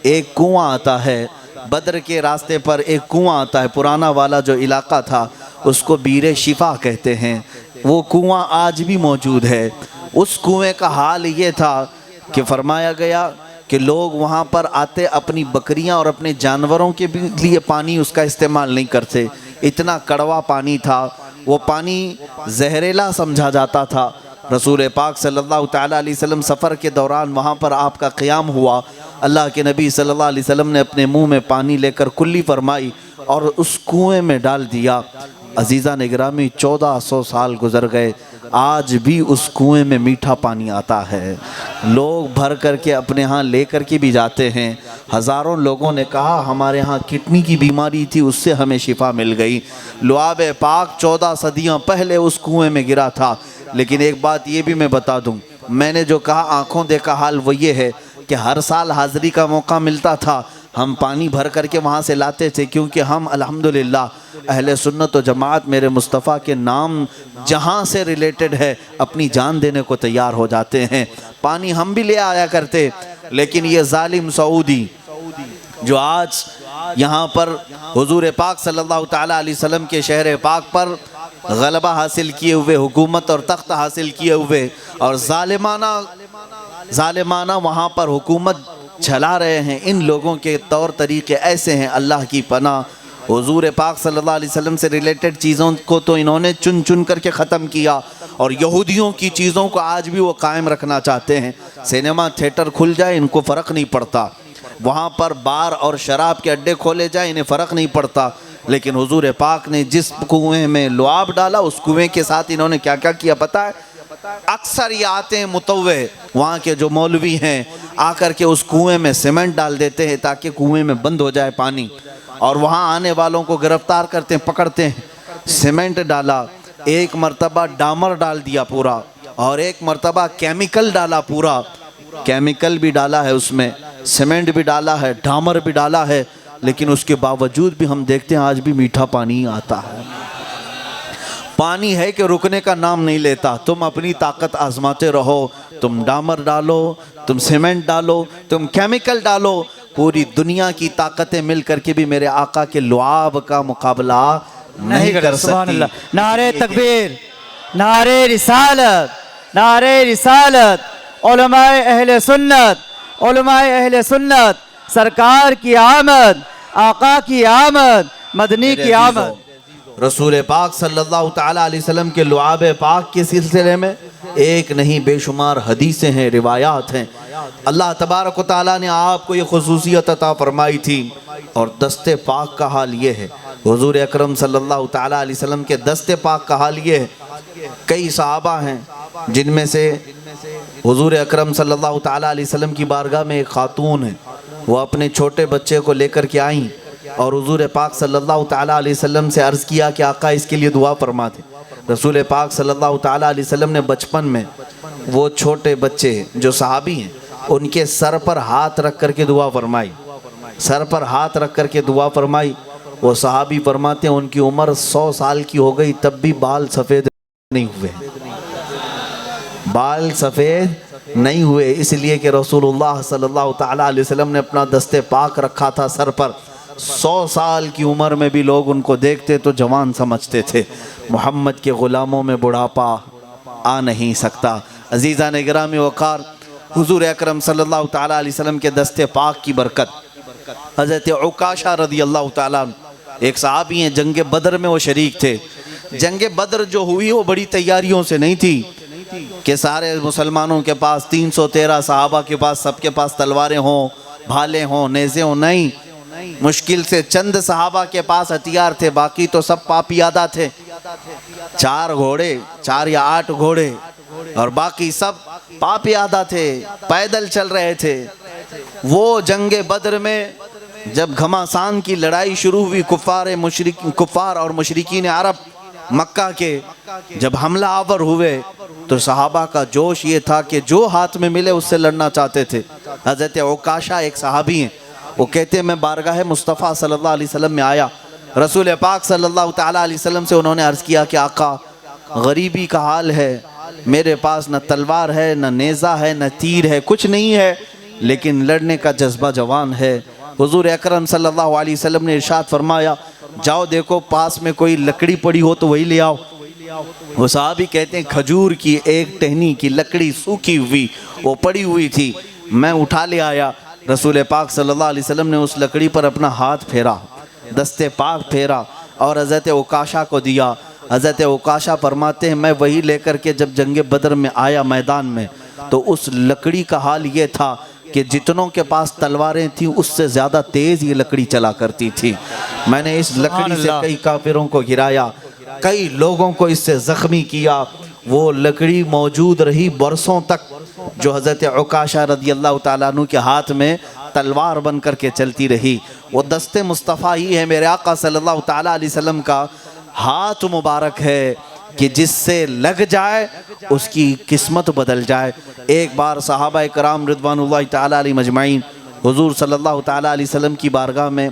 A: ایک کنواں آتا ہے، بدر کے راستے پر ایک کنواں آتا ہے، پرانا والا جو علاقہ تھا اس کو بیر شفا کہتے ہیں۔ وہ کنواں آج بھی موجود ہے۔ اس کنویں کا حال یہ تھا کہ فرمایا گیا کہ لوگ وہاں پر آتے اپنی بکریاں اور اپنے جانوروں کے لیے پانی اس کا استعمال نہیں کرتے، اتنا کڑوا پانی تھا، وہ پانی زہریلا سمجھا جاتا تھا۔ رسول پاک صلی اللہ تعالیٰ علیہ وسلم سفر کے دوران وہاں پر آپ کا قیام ہوا، اللہ کے نبی صلی اللہ علیہ وسلم نے اپنے منہ میں پانی لے کر کلی فرمائی اور اس کنویں میں ڈال دیا۔ عزیزان گرامی 1400 سال گزر گئے، آج بھی اس کنویں میں میٹھا پانی آتا ہے، لوگ بھر کر کے اپنے ہاں لے کر کے بھی جاتے ہیں۔ ہزاروں لوگوں نے کہا ہمارے ہاں کڈنی کی بیماری تھی اس سے ہمیں شفا مل گئی۔ لعاب پاک 14 صدیاں پہلے اس کنویں میں گرا تھا۔ لیکن ایک بات یہ بھی میں بتا دوں، میں نے جو کہا آنکھوں دیکھا حال وہ یہ ہے کہ ہر سال حاضری کا موقع ملتا تھا، ہم پانی بھر کر کے وہاں سے لاتے تھے، کیونکہ ہم الحمدللہ اہل سنت و جماعت میرے مصطفیٰ کے نام جہاں سے ریلیٹڈ ہے اپنی جان دینے کو تیار ہو جاتے ہیں۔ پانی ہم بھی لے آیا کرتے، لیکن یہ ظالم سعودی جو آج یہاں پر حضور پاک صلی اللہ تعالیٰ علیہ وسلم کے شہر پاک پر غلبہ حاصل کیے ہوئے، حکومت اور تخت حاصل کیے ہوئے اور ظالمانہ وہاں پر حکومت چلا رہے ہیں، ان لوگوں کے طور طریقے ایسے ہیں، اللہ کی پناہ حضور پاک صلی اللہ علیہ وسلم سے ریلیٹڈ چیزوں کو تو انہوں نے چن چن کر کے ختم کیا، اور یہودیوں کی چیزوں کو آج بھی وہ قائم رکھنا چاہتے ہیں۔ سینما تھیٹر کھل جائے ان کو فرق نہیں پڑتا، وہاں پر بار اور شراب کے اڈے کھولے جائیں انہیں فرق نہیں پڑتا، لیکن حضور پاک نے جس کنویں میں لعاب ڈالا اس کنویں کے ساتھ انہوں نے کیا کیا کیا پتہ ہے؟ اکثر یہ آتے ہیں متوع، وہاں کے جو مولوی ہیں آ کر کے اس کنویں میں سیمنٹ ڈال دیتے ہیں تاکہ کنویں میں بند ہو جائے پانی، اور وہاں آنے والوں کو گرفتار کرتے ہیں، پکڑتے ہیں۔ سیمنٹ ڈالا، ایک مرتبہ ڈامر ڈال دیا پورا، اور ایک مرتبہ کیمیکل ڈالا پورا، کیمیکل بھی ڈالا ہے اس میں، سیمنٹ بھی ڈالا ہے، ڈامر بھی ڈالا ہے، لیکن اس کے باوجود بھی ہم دیکھتے ہیں آج بھی میٹھا پانی آتا ہے۔ پانی ہے کہ رکنے کا نام نہیں لیتا۔ تم اپنی طاقت آزماتے رہو، تم ڈامر ڈالو، تم سیمنٹ ڈالو، تم کیمیکل ڈالو، پوری دنیا کی طاقتیں مل کر کے بھی میرے آقا کے لعاب کا مقابلہ نہیں کر
B: سبحان
A: سکتی۔
B: اللہ۔ نعرہ تکبیر، نعرہ رسالت، نعرہ رسالت، علماء اہل سنت، علماء اہل سنت، سرکار کی آمد، آقا کی آمد، مدنی کی آمد۔
A: رسول پاک صلی اللہ تعالیٰ علیہ وسلم کے لعاب پاک کے سلسلے میں ایک نہیں بے شمار حدیثیں ہیں، روایات ہیں۔ اللہ تبارک و تعالیٰ نے آپ کو یہ خصوصیت عطا فرمائی تھی، اور دست پاک کا حال یہ ہے، حضور اکرم صلی اللہ تعالیٰ علیہ وسلم کے دست پاک کا حال یہ ہے۔ کئی صحابہ ہیں جن میں سے حضور اکرم صلی اللہ تعالیٰ علیہ وسلم کی بارگاہ میں ایک خاتون ہے، وہ اپنے چھوٹے بچے کو لے کر کے آئیں اور حضور پاک صلی اللہ تعالیٰ علیہ وسلم سے عرض کیا کہ آقا اس کے لیے دعا فرما دیں۔ رسول پاک صلی اللہ تعالیٰ علیہ وسلم نے بچپن میں وہ چھوٹے بچے جو صحابی ہیں ان کے سر پر ہاتھ رکھ کر کے دعا فرمائی، سر پر ہاتھ رکھ کر کے دعا فرمائی۔ وہ صحابی فرماتے ہیں ان کی عمر 100 سال کی ہو گئی تب بھی بال سفید نہیں ہوئے، بال سفید نہیں ہوئے، اس لیے کہ رسول اللہ صلی اللہ تعالیٰ علیہ وسلم نے اپنا دست پاک رکھا تھا سر پر۔ 100 سال کی عمر میں بھی لوگ ان کو دیکھتے تو جوان سمجھتے تھے۔ محمد کے غلاموں میں بڑھاپا آ نہیں سکتا۔ عزیزان گرامی وقار، حضور اکرم صلی اللہ تعالیٰ علیہ وسلم کے دست پاک کی برکت، حضرت عکاشہ رضی اللہ تعالیٰ عنہ ایک صحابی ہیں، جنگ بدر میں وہ شریک تھے۔ جنگ بدر جو ہوئی وہ بڑی تیاریوں سے نہیں تھی کہ سارے مسلمانوں کے پاس 313 صحابہ کے پاس سب کے پاس تلواریں ہوں، بھالے ہوں، نیزے ہوں، نہیں، مشکل سے چند صحابہ کے پاس ہتھیار تھے، باقی تو سب پاپیادہ تھے۔ 4 گھوڑے، 4 یا 8 گھوڑے، اور باقی سب پاپیادہ تھے، پیدل چل رہے تھے۔ وہ جنگ بدر میں جب گھماسان کی لڑائی شروع ہوئی، کفار اور مشرکین عرب مکہ کے جب حملہ آور ہوئے تو صحابہ کا جوش یہ تھا کہ جو ہاتھ میں ملے اس سے لڑنا چاہتے تھے۔ حضرت عکاشہ ایک صحابی ہیں، وہ کہتے ہیں میں بارگاہ مصطفیٰ صلی اللہ علیہ وسلم میں آیا، رسول پاک صلی اللہ تعالیٰ علیہ وسلم سے انہوں نے عرض کیا کہ آقا غریبی کا حال ہے، میرے پاس نہ تلوار ہے، نہ نیزہ ہے، نہ تیر ہے، کچھ نہیں ہے، لیکن لڑنے کا جذبہ جوان ہے۔ حضور اکرم صلی اللہ علیہ وسلم نے ارشاد فرمایا جاؤ دیکھو پاس میں کوئی لکڑی پڑی ہو تو وہی لے آؤ۔ وہ صحابی کہتے ہیں کھجور کی ایک ٹہنی کی لکڑی سوکھی ہوئی وہ پڑی ہوئی تھی، میں اٹھا لے آیا۔ رسول پاک صلی اللہ علیہ وسلم نے اس لکڑی پر اپنا ہاتھ پھیرا، دست پاک پھیرا اور حضرت عکاشہ کو دیا۔ حضرت عکاشہ فرماتے ہیں میں وہی لے کر کے جب جنگ بدر میں آیا میدان میں تو اس لکڑی کا حال یہ تھا کہ جتنوں کے پاس تلواریں تھیں اس سے زیادہ تیز یہ لکڑی چلا کرتی تھی۔ میں نے اس لکڑی سے کئی کافروں کو گرایا، کئی لوگوں کو اس سے زخمی کیا۔ وہ لکڑی موجود رہی برسوں تک جو حضرت عکاشہ رضی اللہ تعالیٰ عنہ کے ہاتھ میں تلوار بن کر کے چلتی رہی۔ وہ دست مصطفیٰ ہی ہے میرے آقا صلی اللہ تعالیٰ علیہ وسلم کا ہاتھ مبارک ہے کہ جس سے لگ جائے اس کی قسمت بدل جائے۔ ایک بار صحابہ کرام رضوان اللہ تعالیٰ علیہ مجمعین حضور صلی اللہ تعالیٰ علیہ وسلم کی بارگاہ میں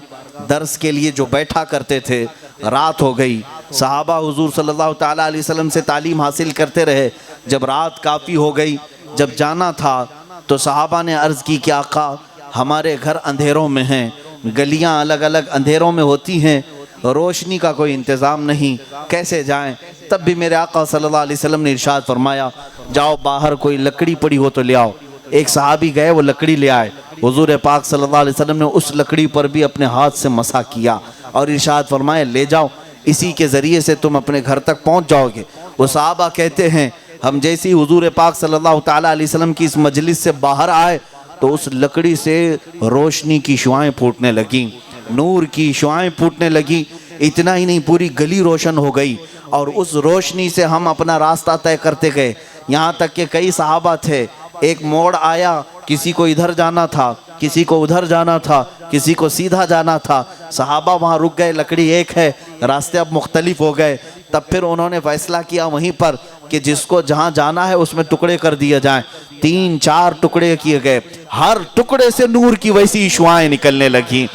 A: درس کے لیے جو بیٹھا کرتے تھے، رات ہو گئی، صحابہ حضور صلی اللہ تعالیٰ علیہ وسلم سے تعلیم حاصل کرتے رہے۔ جب رات کافی ہو گئی، جب جانا تھا تو صحابہ نے عرض کی کہ آقا ہمارے گھر اندھیروں میں ہیں، گلیاں الگ الگ اندھیروں میں ہوتی ہیں، روشنی کا کوئی انتظام نہیں، کیسے جائیں؟ تب بھی میرے آقا صلی اللہ علیہ وسلم نے ارشاد فرمایا جاؤ باہر کوئی لکڑی پڑی ہو تو لے آؤ۔ ایک صحابی گئے، وہ لکڑی لے آئے۔ حضور پاک صلی اللہ علیہ وسلم نے اس لکڑی پر بھی اپنے ہاتھ سے مسح کیا، اور ارشاد فرمائے لے جاؤ، اسی کے ذریعے سے تم اپنے گھر تک پہنچ جاؤ گے۔ وہ صحابہ کہتے ہیں ہم جیسی حضور پاک صلی اللہ تعالیٰ علیہ وسلم کی اس مجلس سے باہر آئے تو اس لکڑی سے روشنی کی شعائیں پھوٹنے لگیں، نور کی شعائیں پھوٹنے لگیں۔ اتنا ہی نہیں، پوری گلی روشن ہو گئی اور اس روشنی سے ہم اپنا راستہ طے کرتے گئے، یہاں تک کہ کئی صحابہ تھے، ایک موڑ آیا، کسی کو ادھر جانا تھا، کسی کو ادھر جانا تھا، کسی کو سیدھا جانا تھا، صحابہ وہاں رک گئے، لکڑی ایک ہے، راستے اب مختلف ہو گئے۔ تب پھر انہوں نے فیصلہ کیا وہیں پر کہ جس کو جہاں جانا ہے اس میں ٹکڑے کر دیے جائیں۔ 3-4 ٹکڑے کیے گئے، ہر ٹکڑے سے نور کی ویسی شعائیں نکلنے لگیں۔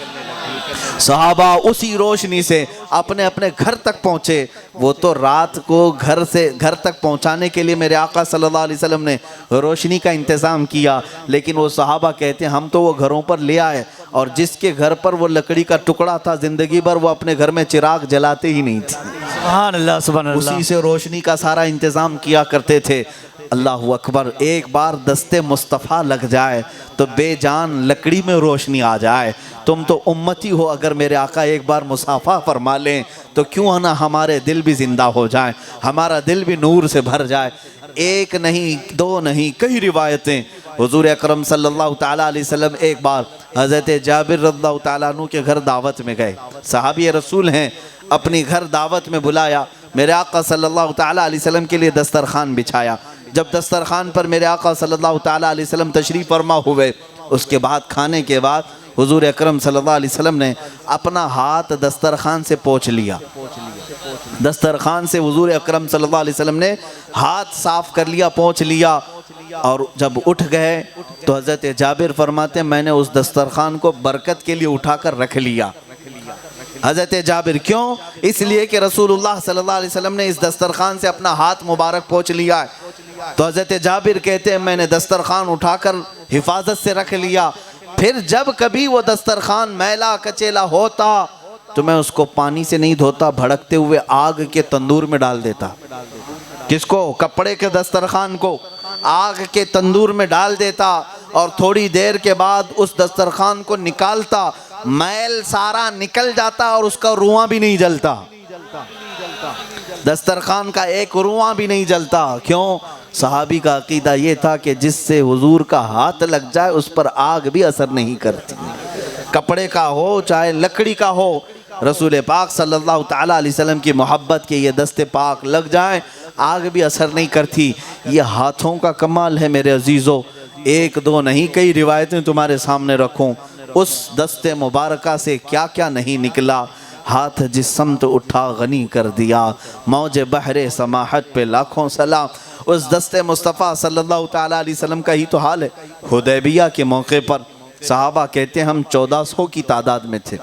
A: صحابہ اسی روشنی سے اپنے اپنے گھر تک پہنچے۔ وہ تو رات کو گھر تک پہنچانے کے لیے میرے آقا صلی اللہ علیہ وسلم نے روشنی کا انتظام کیا، لیکن وہ صحابہ کہتے ہیں ہم تو وہ گھروں پر لے آئے، اور جس کے گھر پر وہ لکڑی کا ٹکڑا تھا زندگی بھر وہ اپنے گھر میں چراغ جلاتے ہی نہیں تھے،
B: سبحان اللہ سبحان اللہ،
A: اسی سے روشنی کا سارا انتظام کیا کرتے تھے۔ اللہ اکبر، ایک بار دست مصطفیٰ لگ جائے تو بے جان لکڑی میں روشنی آ جائے۔ تم تو امتی ہو، اگر میرے آقا ایک بار مصافحہ فرما لیں تو کیوں نہ ہمارے دل بھی زندہ ہو جائیں، ہمارا دل بھی نور سے بھر جائے۔ ایک نہیں، دو نہیں، کئی روایتیں۔ حضور اکرم صلی اللہ تعالیٰ علیہ وسلم ایک بار حضرت جابر رضی اللہ تعالیٰ عنہ کے گھر دعوت میں گئے، صحابی رسول ہیں، اپنی گھر دعوت میں بلایا، میرے آقا صلی اللہ تعالیٰ علیہ وسلم کے لیے دسترخوان بچھایا۔ جب دسترخوان پر میرے آقا صلی اللہ تعالیٰ علیہ وسلم تشریف فرما ہوئے، اس کے بعد کھانے کے بعد حضور اکرم صلی اللہ علیہ وسلم نے اپنا ہاتھ دسترخوان سے پوچھ لیا، دسترخوان سے حضور اکرم صلی اللہ علیہ وسلم نے ہاتھ صاف کر لیا، پوچھ لیا، اور جب اٹھ گئے تو حضرت جابر فرماتے ہیں میں نے اس دسترخوان کو برکت کے لیے اٹھا کر رکھ لیا۔ حضرت جابر کیوں؟ اس لیے کہ رسول اللہ صلی اللہ علیہ وسلم نے اس دسترخوان سے اپنا ہاتھ مبارک پوچھ لیا ہے۔ تو حضرت جابر کہتے ہیں میں نے دسترخوان اٹھا کر حفاظت سے رکھ لیا، پھر جب کبھی وہ دسترخوان میلا کچیلا ہوتا تو میں اس کو پانی سے نہیں دھوتا، بھڑکتے ہوئے آگ کے تندور میں ڈال دیتا۔ کس کو؟ کپڑے کے دسترخوان کو آگ کے تندور میں ڈال دیتا، اور تھوڑی دیر کے بعد اس دسترخوان کو نکالتا، میل سارا نکل جاتا اور اس کا رواں بھی نہیں جلتا، دسترخوان کا ایک رواں بھی نہیں جلتا۔ کیوں؟ صحابی کا عقیدہ یہ تھا کہ جس سے حضور کا ہاتھ لگ جائے اس پر آگ بھی اثر نہیں کرتی، کپڑے کا ہو چاہے لکڑی کا ہو، رسول پاک صلی اللہ تعالیٰ علیہ وسلم کی محبت کے یہ دست پاک لگ جائیں آگ بھی اثر نہیں کرتی۔ یہ ہاتھوں کا کمال ہے میرے عزیزو، ایک دو نہیں کئی روایتیں تمہارے سامنے رکھوں۔ اس دست مبارکہ سے کیا کیا نہیں نکلا، ہاتھ جس سمت اٹھا غنی کر دیا، موج بحر سماحت پہ لاکھوں سلام۔ اس دست مصطفیٰ صلی اللہ تعالیٰ علیہ وسلم کا ہی تو حال ہے۔ حدیبیہ کے موقع پر صحابہ کہتے ہیں ہم 1400 کی تعداد میں تھے،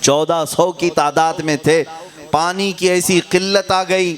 A: 1400 کی تعداد میں تھے، پانی کی ایسی قلت آ گئی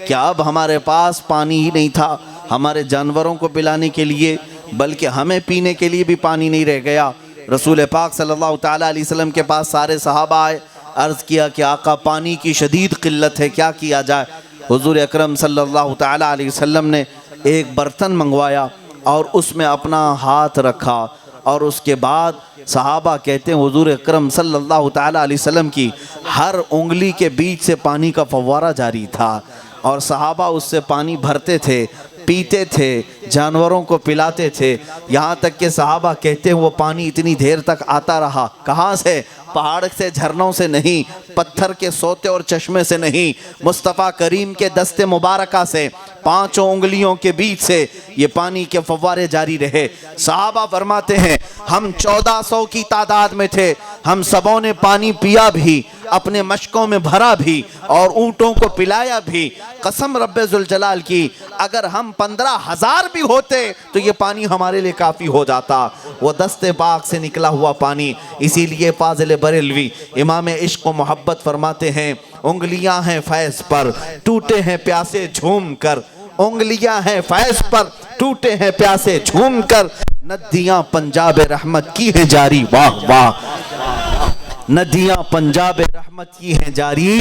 A: کہ اب ہمارے پاس پانی ہی نہیں تھا ہمارے جانوروں کو پلانے کے لیے، بلکہ ہمیں پینے کے لیے بھی پانی نہیں رہ گیا۔ رسول پاک صلی اللہ تعالیٰ علیہ وسلم کے پاس سارے صحابہ آئے، عرض کیا کہ آقا پانی کی شدید قلت ہے، کیا کیا جائے؟ حضور اکرم صلی اللہ تعالیٰ علیہ وسلم نے ایک برتن منگوایا اور اس میں اپنا ہاتھ رکھا، اور اس کے بعد صحابہ کہتے ہیں حضور اکرم صلی اللہ تعالیٰ علیہ وسلم کی ہر انگلی کے بیچ سے پانی کا فوارہ جاری تھا، اور صحابہ اس سے پانی بھرتے تھے، پیتے تھے، جانوروں کو پلاتے تھے، یہاں تک کہ صحابہ کہتے ہیں وہ پانی اتنی دیر تک آتا رہا۔ کہاں سے؟ پہاڑ سے، جھرنوں سے نہیں، پتھر کے سوتے اور چشمے سے نہیں، مصطفیٰ کریم کے دست مبارکہ سے، 5 انگلیوں کے بیچ سے یہ پانی کے فوارے جاری رہے۔ صحابہ فرماتے ہیں ہم 1400 کی تعداد میں تھے، ہم سبوں نے پانی پیا بھی، اپنے مشکوں میں بھرا بھی، اور اونٹوں کو پلایا بھی۔ قسم رب ذوالجلال کی اگر ہم 15,000 بھی ہوتے تو یہ پانی ہمارے لیے کافی ہو جاتا، وہ دست پاک سے نکلا ہوا پانی۔ اسی لیے فاضل بریلوی امام عشق و محبت فرماتے ہیں انگلیاں ہیں فیض پر ٹوٹے ہیں پیاسے جھوم کر، انگلیاں ہیں فیض پر ٹوٹے ہیں پیاسے جھوم کر، ندیاں پنجاب رحمت کی ہیں جاری، واہ واہ، ندیاں پنجاب رحمت کی ہیں جاری،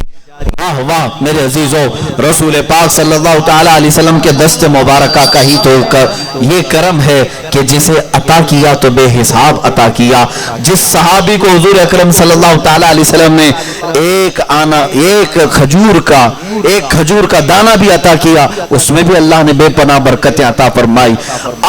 A: واہ واہ میرے عزیزو، رسول پاک صلی اللہ تعالیٰ علیہ وسلم کے دست مبارکہ کا ہی تو یہ کرم ہے کہ جسے عطا کیا تو بے حساب عطا کیا۔ جس صحابی کو حضور اکرم صلی اللہ تعالیٰ علیہ وسلم نے ایک کھجور کا دانہ بھی عطا کیا، اس میں بھی اللہ نے بے پناہ برکتیں عطا فرمائی۔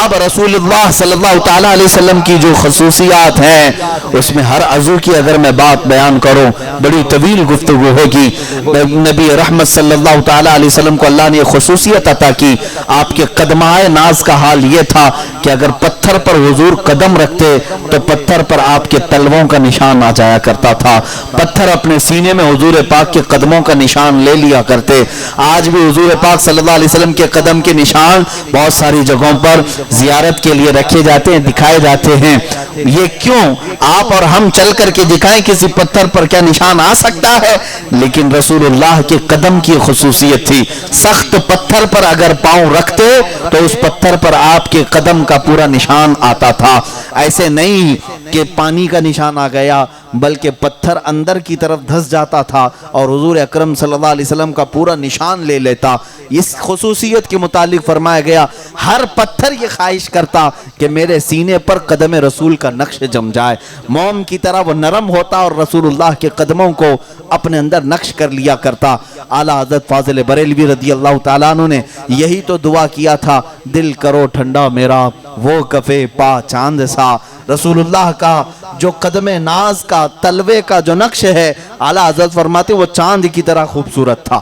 A: اب رسول اللہ صلی اللہ تعالیٰ علیہ وسلم کی جو خصوصیات ہیں اس میں ہر عضو کی اگر میں بات بیان کروں بڑی طویل گفتگو ہوگی۔ نبی رحمت صلی اللہ تعالیٰ علیہ وسلم کو اللہ نے خصوصیت عطا کی، آپ کے قدمائے ناز کا حال یہ تھا کہ اگر پتھر پر حضور قدم رکھتے تو پتھر پر آپ کے تلووں کا نشان آ جایا کرتا تھا، پتھر اپنے سینے میں حضور پاک کے قدموں کا نشان لے لیا کرتے۔ آج بھی حضور پاک صلی اللہ علیہ وسلم کے قدم کے نشان بہت ساری جگہوں پر زیارت کے لیے رکھے جاتے ہیں، دکھائے جاتے ہیں۔ یہ کیوں؟ آپ اور ہم چل کر کے دکھائیں کسی پتھر پر کیا نشان آ سکتا ہے؟ لیکن رسول اللہ کے قدم کی خصوصیت تھی، سخت پتھر پر اگر پاؤں رکھتے تو اس پتھر پر آپ کے قدم کا پورا نشان آتا تھا۔ ایسے نہیں کہ پانی کا نشان آ گیا، بلکہ پتھر اندر کی طرف دھس جاتا تھا اور حضور اکرم صلی اللہ علیہ وسلم کا پورا نشان لے لیتا۔ اس خصوصیت کے متعلق فرمایا گیا ہر پتھر یہ خواہش کرتا کہ میرے سینے پر قدم رسول کا نقش جم جائے، موم کی طرح وہ نرم ہوتا اور رسول اللہ کے قدموں کو اپنے اندر نقش کر لیا کرتا۔ اعلیٰ حضرت فاضل بریلوی رضی اللہ تعالیٰ عنہ نے یہی تو دعا کیا تھا، دل کرو ٹھنڈا میرا وہ کفے پا چاند سا۔ رسول اللہ کا جو قدم ناز کا تلوے کا جو نقش ہے، اعلیٰ حضرت فرماتے وہ چاند کی طرح خوبصورت تھا۔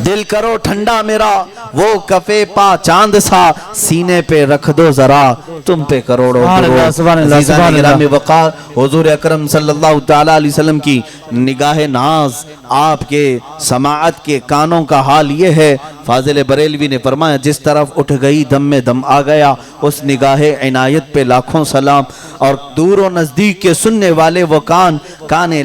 A: دل کرو ٹھنڈا میرا وہ کفے پا چاند سا، سینے پہ رکھ دو ذرا تم پہ کروڑوں عزیزان گرامی وقار، حضور اکرم صلی اللہ تعالیٰ علیہ وسلم کی نگاہ ناز، آپ کے سماعت کے کانوں کا حال یہ ہے۔ فاضل بریلوی نے فرمایا جس طرف اٹھ گئی دم میں دم آ گیا، اس نگاہ عنایت پہ لاکھوں سلام، اور دور و نزدیک کے سننے والے وہ کان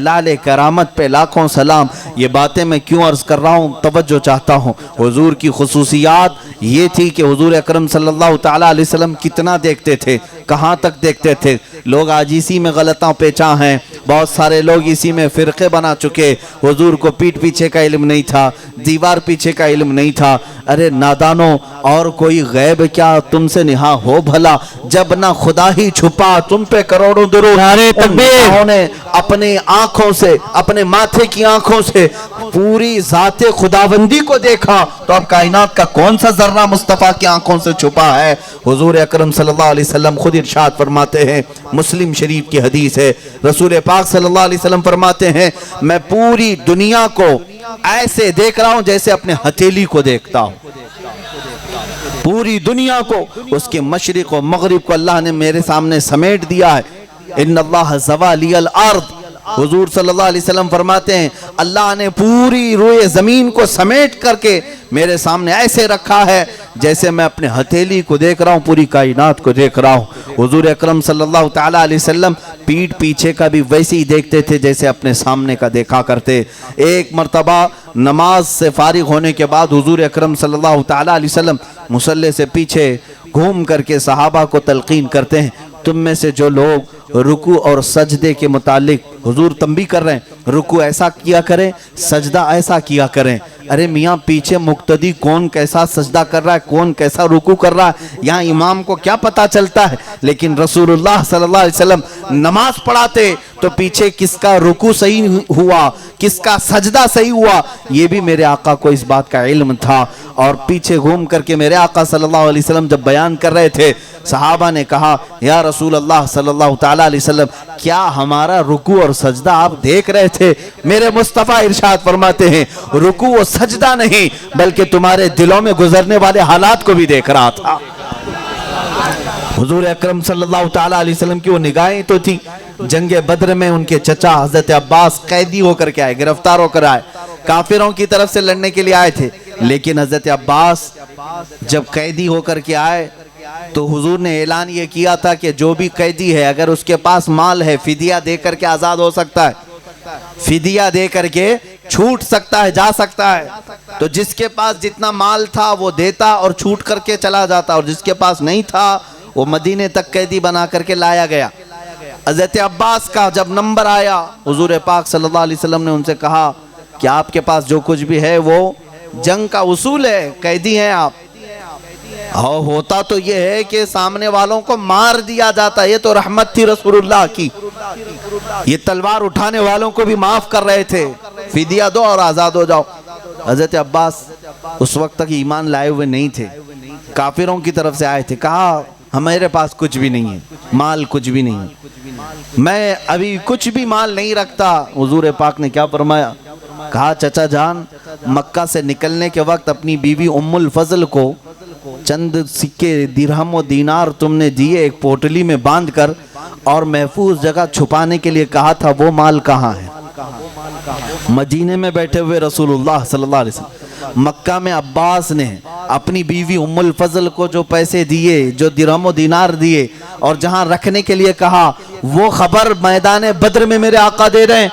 A: لال کرامت پہ لاکھوں سلام۔ یہ باتیں میں کیوں عرض کر رہا ہوں؟ توجہ چاہتا ہوں۔ حضور کی خصوصیات یہ تھی کہ حضور اکرم صلی اللہ تعالیٰ علیہ وسلم کتنا دیکھتے تھے، کہاں تک دیکھتے تھے۔ لوگ آج اسی میں غلطاں پیچاں ہیں، بہت سارے لوگ اسی میں فرقے بنا چکے۔ حضور کو پیٹ پیچھے کا علم نہیں تھا، دیوار پیچھے کا علم نہیں تھا۔ ارے نادانو، اور کوئی غیب کیا تم سے نہا ہو بھلا، جب نہ خدا ہی چھپا تم پہ کروڑوں درود۔ انہوں نے اپنے آنکھوں سے، اپنے ماتھے کی آنکھوں سے پوری ذات خداوندی کو دیکھا، تو اب کائنات کا کون سا ذرہ مصطفیٰ کی آنکھوں سے چھپا ہے؟ حضور اکرم صلی اللہ علیہ وسلم خود ارشاد فرماتے ہیں، مسلم شریف کی حدیث ہے، رسول پاک صلی اللہ علیہ وسلم فرماتے ہیں میں پوری دنیا کو ایسے دیکھ رہا ہوں جیسے اپنے ہتھیلی کو دیکھتا ہوں۔ پوری دنیا کو، اس کے مشرق و مغرب کو اللہ نے میرے سامنے سمیٹ دیا ہے۔ ان اللہ زوا لی الارض، حضور صلی اللہ علیہ وسلم فرماتے ہیں اللہ نے پوری روئے زمین کو سمیٹ کر کے میرے سامنے ایسے رکھا ہے جیسے میں اپنے ہتھیلی کو دیکھ رہا ہوں، پوری کائنات کو دیکھ رہا ہوں۔ حضور اکرم صلی اللہ تعالیٰ علیہ وسلم پیٹ پیچھے کا بھی ویسے ہی دیکھتے تھے جیسے اپنے سامنے کا دیکھا کرتے۔ ایک مرتبہ نماز سے فارغ ہونے کے بعد حضور اکرم صلی اللہ تعالیٰ علیہ وسلم مصلی سے پیچھے گھوم کر کے صحابہ کو تلقین کرتے ہیں، تم میں سے جو لوگ رکوع اور سجدے کے متعلق حضور تنبیہ کر رہے ہیں، رکوع ایسا کیا کریں، سجدہ ایسا کیا کریں۔ ارے میاں پیچھے مقتدی کون کیسا سجدہ کر رہا ہے، کون کیسا رکوع کر رہا ہے، یہاں امام کو کیا پتا چلتا ہے؟ لیکن رسول اللہ صلی اللہ علیہ وسلم نماز پڑھاتے تو پیچھے کس کا رکوع صحیح ہوا، کس کا سجدہ صحیح ہوا، یہ بھی میرے آقا کو اس بات کا علم تھا۔ اور پیچھے گھوم کر کے میرے آقا صلی اللہ علیہ وسلم جب بیان کر رہے تھے، صحابہ نے کہا یا رسول اللہ صلی اللہ تعالیٰ علیہ وسلم کیا ہمارا رکوع اور سجدہ آپ دیکھ رہے تھے؟ میرے مصطفیٰ ارشاد فرماتے ہیں رکوع و سجدہ نہیں بلکہ تمہارے دلوں میں گزرنے والے حالات کو بھی دیکھ رہا تھا۔ حضور اکرم صلی اللہ تعالیٰ علیہ وسلم کی وہ نگاہیں تو تھی۔ جنگ بدر میں ان کے چچا حضرت عباس قیدی ہو کر کے آئے، گرفتار ہو کر آئے، کافروں کی طرف سے لڑنے کے لیے آئے تھے، لیکن حضرت عباس جب قیدی ہو کر کے آئے تو حضور نے اعلان یہ کیا تھا کہ جو بھی قیدی ہے اگر اس کے پاس مال ہے فدیہ دے کر کے آزاد ہو سکتا ہے، فدیہ دے کر کے چھوٹ سکتا ہے، جا سکتا ہے۔ تو جس کے پاس جتنا مال تھا وہ دیتا اور چھوٹ کر کے چلا جاتا، اور جس کے پاس نہیں تھا وہ مدینے تک قیدی بنا کر کے لایا گیا۔ حضرت عباس کا جب نمبر آیا حضور پاک صلی اللہ علیہ وسلم نے ان سے کہا کہ آپ کے پاس جو کچھ بھی ہے وہ جنگ کا اصول ہے، قیدی ہیں آپ. اور ہوتا تو یہ ہے کہ سامنے والوں کو مار دیا جاتا. یہ تو رحمت تھی رسول اللہ کی. یہ تلوار اٹھانے والوں کو بھی معاف کر رہے تھے، فدیہ دو اور آزاد ہو جاؤ. حضرت عباس اس وقت تک ایمان لائے ہوئے نہیں تھے، کافروں کی طرف سے آئے تھے. کہا ہمارے پاس کچھ بھی نہیں ہے، مال کچھ بھی نہیں ہے، میں ابھی کچھ بھی مال نہیں رکھتا. حضور پاک نے کیا فرمایا؟ کہا چچا جان، مکہ سے نکلنے کے وقت اپنی بیوی ام الفضل کو چند سکے درہم و دینار تم نے دیے ایک پوٹلی میں باندھ کر اور محفوظ جگہ چھپانے کے لیے کہا تھا، وہ مال کہاں ہے؟ مدینے میں بیٹھے ہوئے رسول اللہ صلی اللہ علیہ وسلم، مکہ میں عباس نے اپنی بیوی ام الفضل کو جو پیسے دیے، جو درہم و دینار دیے اور جہاں رکھنے کے لیے کہا، وہ خبر میدان بدر میں میرے آقا دے رہے ہیں.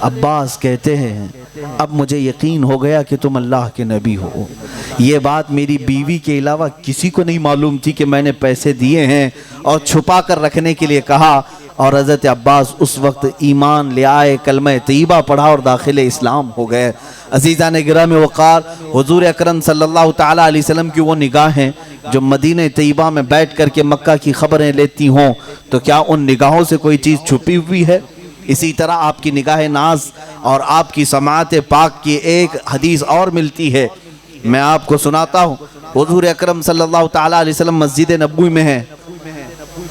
A: عباس کہتے ہیں اب مجھے یقین ہو گیا کہ تم اللہ کے نبی ہو. یہ بات میری بیوی کے علاوہ کسی کو نہیں معلوم تھی کہ میں نے پیسے دیے ہیں اور چھپا کر رکھنے کے لیے کہا. اور حضرت عباس اس وقت ایمان لے آئے، کلمہ طیبہ پڑھا اور داخل اسلام ہو گئے. عزیزان گرامی وقار، حضور اکرم صلی اللہ تعالیٰ علیہ وسلم کی وہ نگاہیں جو مدینہ طیبہ میں بیٹھ کر کے مکہ کی خبریں لیتی ہوں، تو کیا ان نگاہوں سے کوئی چیز چھپی ہوئی ہے؟ اسی طرح آپ کی نگاہ ناز اور آپ کی سماعت پاک کی ایک حدیث اور ملتی ہے، میں آپ کو سناتا ہوں. حضور اکرم صلی اللہ تعالیٰ علیہ وسلم مسجد نبوی میں ہیں.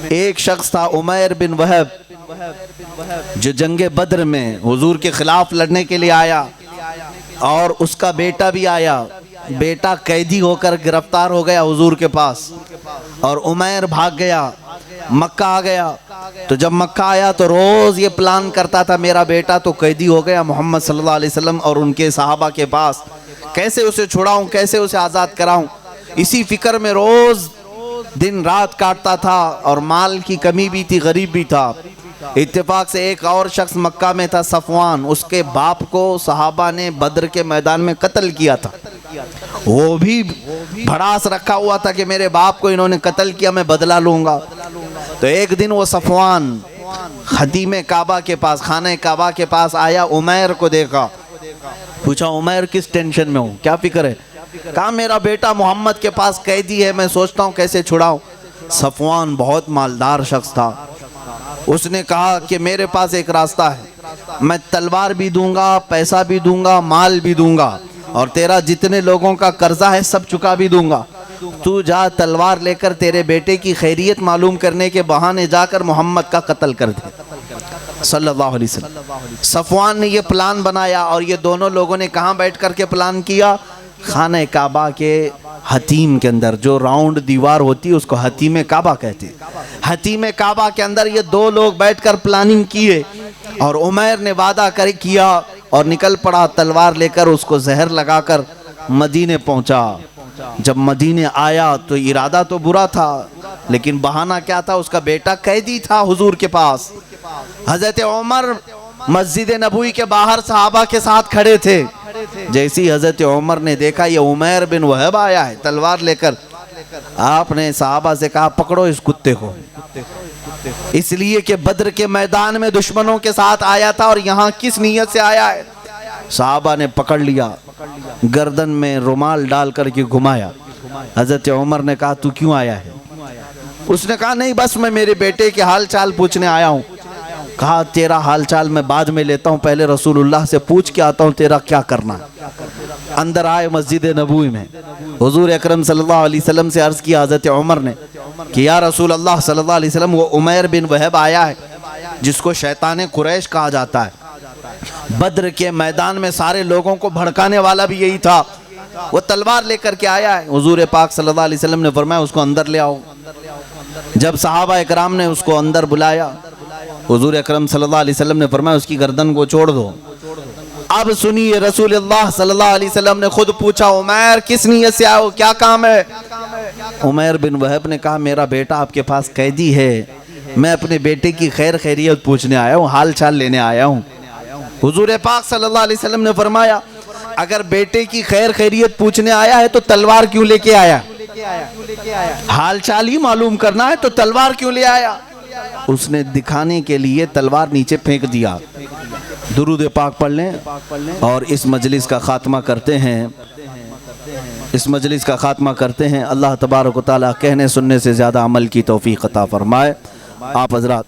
A: ایک شخص تھا عمیر بن وہب، جو جنگ بدر میں حضور کے خلاف لڑنے کے لیے آیا، اور اس کا بیٹا بھی آیا. بیٹا قیدی ہو کر گرفتار ہو گیا حضور کے پاس، اور عمیر بھاگ گیا، مکہ آ گیا. تو جب مکہ آیا تو روز یہ پلان کرتا تھا، میرا بیٹا تو قیدی ہو گیا محمد صلی اللہ علیہ وسلم اور ان کے صحابہ کے پاس، کیسے اسے چھڑاؤں، کیسے اسے آزاد کراؤں. اسی فکر میں روز دن رات کاٹتا تھا، اور مال کی کمی بھی تھی، غریب بھی تھا. اتفاق سے ایک اور شخص مکہ میں تھا، صفوان، اس کے باپ کو صحابہ نے بدر کے میدان میں قتل کیا تھا. وہ بھی بھڑاس رکھا ہوا تھا کہ میرے باپ کو انہوں نے قتل کیا، میں بدلہ لوں گا. تو ایک دن وہ صفوان خدیم کعبہ کے پاس، خانہ کعبہ کے پاس آیا، عمیر کو دیکھا، پوچھا عمیر کس ٹینشن میں ہوں، کیا فکر ہے؟ کہا میرا بیٹا محمد کے پاس قیدی ہے، میں سوچتا ہوں کیسے چھڑاؤں. صفوان بہت مالدار شخص تھا، اس نے کہا کہ میرے پاس ایک راستہ ہے، میں تلوار بھی دوں گا، پیسہ بھی دوں گا، مال بھی دوں گا، اور تیرا جتنے لوگوں کا قرضہ ہے سب چکا بھی دوں گا. تو جا تلوار لے کر تیرے بیٹے کی خیریت معلوم کرنے کے بہانے جا کر محمد کا قتل کر دے صلی اللہ علیہ وسلم. صفوان نے یہ پلان بنایا، اور یہ دونوں لوگوں نے کہاں بیٹھ کر کے پلان کیا؟ خانہ کعبہ کے حتیم کے اندر، جو راؤنڈ دیوار ہوتی ہے اس کو حتیم کعبہ کہتے ہیں. حتیم کعبہ کے اندر یہ دو لوگ بیٹھ کر پلاننگ کیے، اور عمیر نے وعدہ کیا اور نکل پڑا تلوار لے کر، اس کو زہر لگا کر مدینے پہنچا. جب مدینے آیا تو ارادہ تو برا تھا، لیکن بہانہ کیا تھا؟ اس کا بیٹا قیدی تھا حضور کے پاس. حضرت عمر مسجد نبوی کے باہر صحابہ کے ساتھ کھڑے تھے. جیسی حضرت عمر نے دیکھا یہ عمیر بن وہب آیا ہے تلوار لے کر، آپ نے صحابہ سے کہا پکڑو اس کتے کو، اس لیے کہ بدر کے میدان میں دشمنوں کے ساتھ آیا تھا اور یہاں کس نیت سے آیا ہے. صحابہ نے پکڑ لیا، گردن میں رومال ڈال کر کے گھمایا. حضرت عمر نے کہا تو کیوں آیا ہے؟ اس نے کہا نہیں، بس میں میرے بیٹے کے حال چال پوچھنے آیا ہوں. کہا تیرا حال چال میں بعد میں لیتا ہوں، پہلے رسول اللہ سے پوچھ کے آتا ہوں تیرا کیا کرنا ہے. اندر آئے مسجد نبوی میں، حضور اکرم صلی اللہ علیہ وسلم سے عرض کیا حضرت عمر نے کہ یا رسول اللہ صلی اللہ علیہ وسلم، وہ عمیر بن وہب آیا ہے جس کو شیطان قریش کہا جاتا ہے. بدر کے میدان میں سارے لوگوں کو بھڑکانے والا بھی یہی تھا، وہ تلوار لے کر کے آیا ہے. حضور پاک صلی اللہ علیہ وسلم نے فرمایا اس کو اندر لے آؤ. جب صحابہ اکرام نے اس کو اندر بلایا، حضور اکرم صلی اللہ علیہ وسلم نے فرمایا اس کی گردن کو چھوڑ دو. اب سنیے، رسول اللہ صلی اللہ علیہ وسلم نے خود پوچھا عمیر کس نیت سے آئے ہو، کیا کام ہے؟ عمیر بن وہب نے کہا میرا بیٹا آپ کے پاس قیدی ہے، میں اپنے بیٹے کی خیر خیریت پوچھنے آیا ہوں، حال چال لینے آیا ہوں. حضور پاک صلی اللہ علیہ وسلم نے فرمایا اگر بیٹے کی خیر خیریت پوچھنے آیا ہے تو تلوار کیوں لے کے آیا؟ حال چال ہی معلوم کرنا ہے تو تلوار کیوں لے آیا؟ اس نے دکھانے کے لیے تلوار نیچے پھینک دیا. درود پاک پڑھ لیں اور اس مجلس کا خاتمہ کرتے ہیں، اس مجلس کا خاتمہ کرتے ہیں۔ اللہ تبارک و تعالیٰ کہنے سننے سے زیادہ عمل کی توفیق عطا فرمائے۔ آپ حضرات